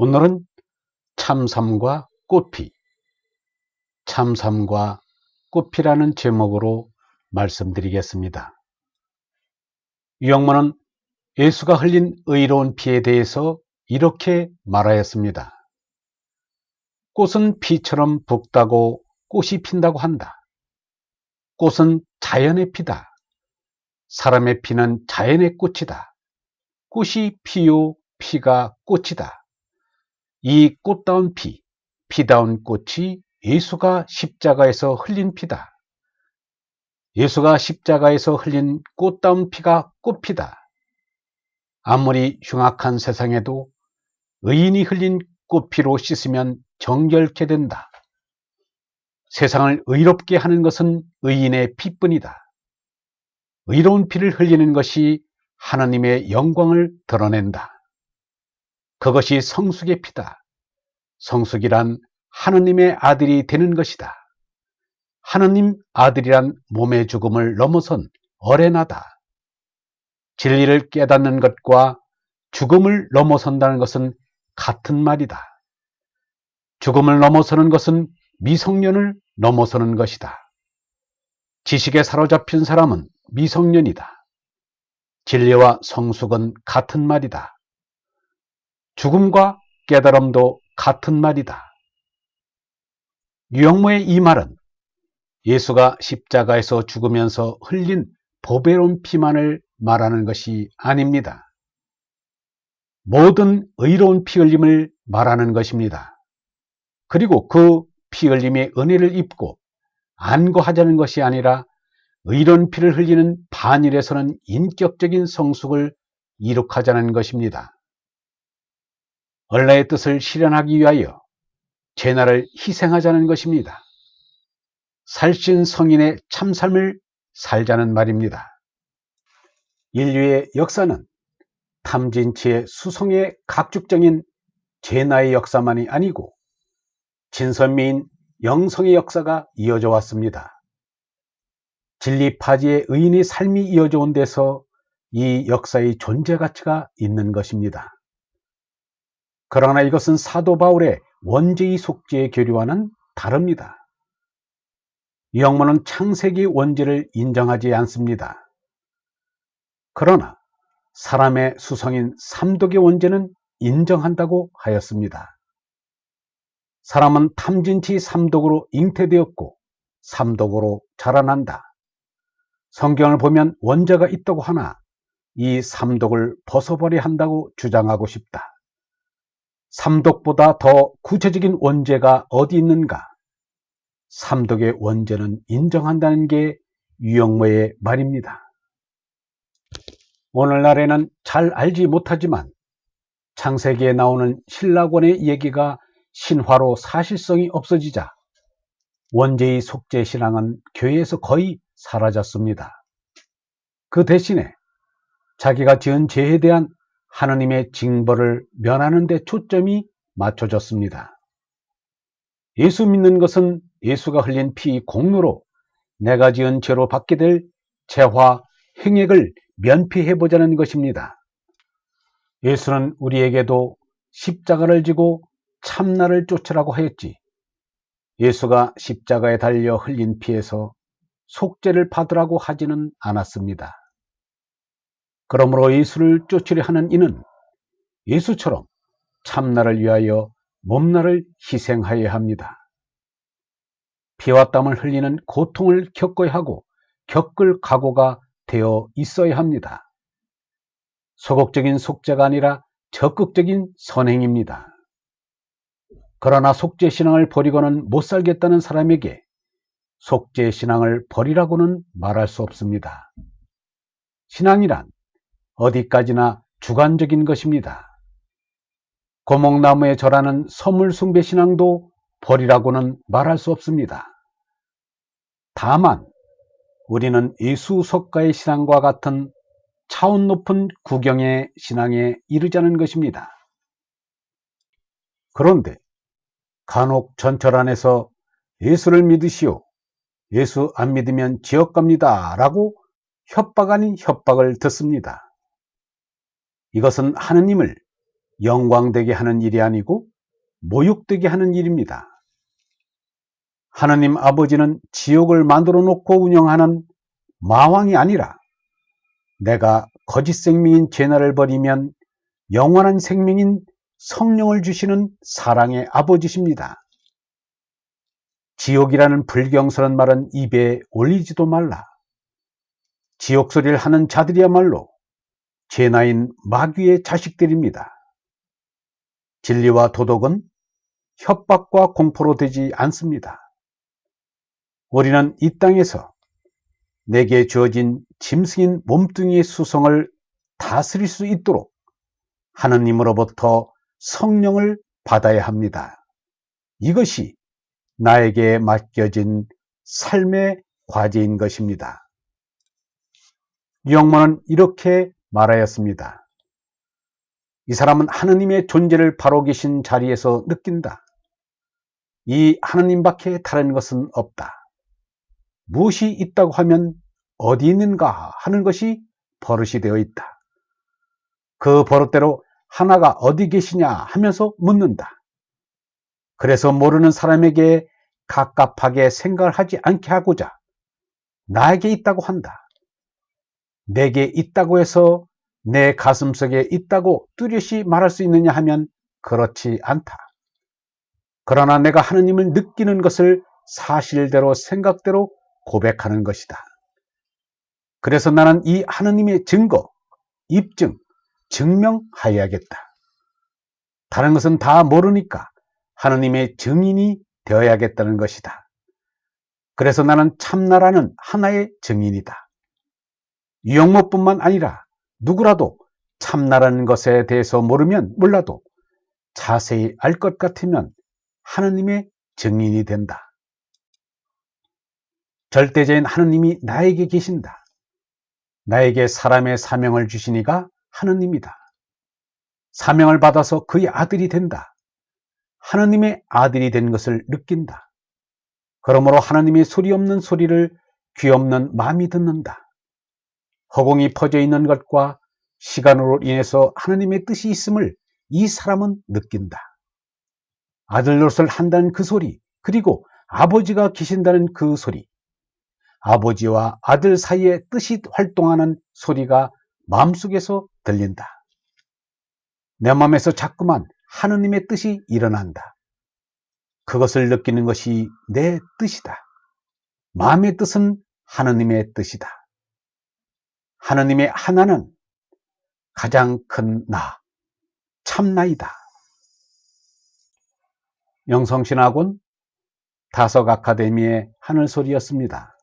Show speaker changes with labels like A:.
A: 오늘은 참삼과 꽃피, 참삼과 꽃피라는 제목으로 말씀드리겠습니다. 유영모는 예수가 흘린 의로운 피에 대해서 이렇게 말하였습니다. 꽃은 피처럼 붓다고 꽃이 핀다고 한다. 꽃은 자연의 피다. 사람의 피는 자연의 꽃이다. 꽃이 피요, 피가 꽃이다. 이 꽃다운 피, 피다운 꽃이 예수가 십자가에서 흘린 피다. 예수가 십자가에서 흘린 꽃다운 피가 꽃피다. 아무리 흉악한 세상에도 의인이 흘린 꽃피로 씻으면 정결케 된다. 세상을 의롭게 하는 것은 의인의 피뿐이다. 의로운 피를 흘리는 것이 하나님의 영광을 드러낸다. 그것이 성숙의 피다. 성숙이란 하느님의 아들이 되는 것이다. 하느님 아들이란 몸의 죽음을 넘어선 어레나다. 진리를 깨닫는 것과 죽음을 넘어선다는 것은 같은 말이다. 죽음을 넘어서는 것은 미성년을 넘어서는 것이다. 지식에 사로잡힌 사람은 미성년이다. 진리와 성숙은 같은 말이다. 죽음과 깨달음도 같은 말이다. 유영모의 이 말은 예수가 십자가에서 죽으면서 흘린 보배로운 피만을 말하는 것이 아닙니다. 모든 의로운 피 흘림을 말하는 것입니다. 그리고 그 피 흘림의 은혜를 입고 안고하자는 것이 아니라 의로운 피를 흘리는 반일에서는 인격적인 성숙을 이룩하자는 것입니다. 언라의 뜻을 실현하기 위하여 제나를 희생하자는 것입니다. 살신 성인의 참삶을 살자는 말입니다. 인류의 역사는 탐진치의 수성의 각축적인 제나의 역사만이 아니고 진선미인 영성의 역사가 이어져 왔습니다. 진리파지의 의인의 삶이 이어져 온 데서 이 역사의 존재 가치가 있는 것입니다. 그러나 이것은 사도 바울의 원죄의 속죄의 교리와는 다릅니다. 유영모는 창세기 원죄를 인정하지 않습니다. 그러나 사람의 수성인 삼독의 원죄는 인정한다고 하였습니다. 사람은 탐진치 삼독으로 잉태되었고 삼독으로 자라난다. 성경을 보면 원죄가 있다고 하나 이 삼독을 벗어버려야 한다고 주장하고 싶다. 삼독보다 더 구체적인 원죄가 어디 있는가? 삼독의 원죄는 인정한다는 게 유영모의 말입니다. 오늘날에는 잘 알지 못하지만 창세기에 나오는 신라권의 얘기가 신화로 사실성이 없어지자 원죄의 속죄 신앙은 교회에서 거의 사라졌습니다. 그 대신에 자기가 지은 죄에 대한 하느님의 징벌을 면하는 데 초점이 맞춰졌습니다. 예수 믿는 것은 예수가 흘린 피 공로로 내가 지은 죄로 받게 될 죄와 행액을 면피해보자는 것입니다. 예수는 우리에게도 십자가를 지고 참나를 쫓으라고 하였지. 예수가 십자가에 달려 흘린 피에서 속죄를 받으라고 하지는 않았습니다. 그러므로 예수를 쫓으려 하는 이는 예수처럼 참나를 위하여 몸나를 희생하여야 합니다. 피와 땀을 흘리는 고통을 겪어야 하고 겪을 각오가 되어 있어야 합니다. 소극적인 속죄가 아니라 적극적인 선행입니다. 그러나 속죄신앙을 버리고는 못 살겠다는 사람에게 속죄신앙을 버리라고는 말할 수 없습니다. 신앙이란 어디까지나 주관적인 것입니다. 고목나무에 절하는 선물숭배 신앙도 버리라고는 말할 수 없습니다. 다만 우리는 예수 석가의 신앙과 같은 차원 높은 구경의 신앙에 이르자는 것입니다. 그런데 간혹 전철 안에서 예수를 믿으시오, 예수 안 믿으면 지옥 갑니다 라고 협박 아닌 협박을 듣습니다. 이것은 하느님을 영광되게 하는 일이 아니고 모욕되게 하는 일입니다. 하나님 아버지는 지옥을 만들어 놓고 운영하는 마왕이 아니라 내가 거짓 생명인 죄나를 버리면 영원한 생명인 성령을 주시는 사랑의 아버지십니다. 지옥이라는 불경스러운 말은 입에 올리지도 말라. 지옥 소리를 하는 자들이야말로 죄나인 마귀의 자식들입니다. 진리와 도덕은 협박과 공포로 되지 않습니다. 우리는 이 땅에서 내게 주어진 짐승인 몸뚱이의 수성을 다스릴 수 있도록 하느님으로부터 성령을 받아야 합니다. 이것이 나에게 맡겨진 삶의 과제인 것입니다. 류영모는 이렇게 말하였습니다. 이 사람은 하느님의 존재를 바로 계신 자리에서 느낀다. 이 하느님밖에 다른 것은 없다. 무엇이 있다고 하면 어디 있는가 하는 것이 버릇이 되어 있다. 그 버릇대로 하나가 어디 계시냐 하면서 묻는다. 그래서 모르는 사람에게 갑갑하게 생각을 하지 않게 하고자 나에게 있다고 한다. 내게 있다고 해서 내 가슴속에 있다고 뚜렷이 말할 수 있느냐 하면 그렇지 않다. 그러나 내가 하느님을 느끼는 것을 사실대로 생각대로 고백하는 것이다. 그래서 나는 이 하느님의 증거, 입증, 증명하여야겠다. 다른 것은 다 모르니까 하느님의 증인이 되어야겠다는 것이다. 그래서 나는 참나라는 하나의 증인이다. 유영모뿐만 아니라 누구라도 참나라는 것에 대해서 모르면 몰라도 자세히 알 것 같으면 하느님의 증인이 된다. 절대자인 하느님이 나에게 계신다. 나에게 사람의 사명을 주시니가 하느님이다. 사명을 받아서 그의 아들이 된다. 하느님의 아들이 된 것을 느낀다. 그러므로 하나님의 소리 없는 소리를 귀 없는 마음이 듣는다. 허공이 퍼져 있는 것과 시간으로 인해서 하느님의 뜻이 있음을 이 사람은 느낀다. 아들 노릇을 한다는 그 소리, 그리고 아버지가 계신다는 그 소리, 아버지와 아들 사이에 뜻이 활동하는 소리가 마음속에서 들린다. 내 마음에서 자꾸만 하느님의 뜻이 일어난다. 그것을 느끼는 것이 내 뜻이다. 마음의 뜻은 하느님의 뜻이다. 하느님의 하나는 가장 큰 나, 참나이다. 영성신학원 다석 아카데미의 하늘소리였습니다.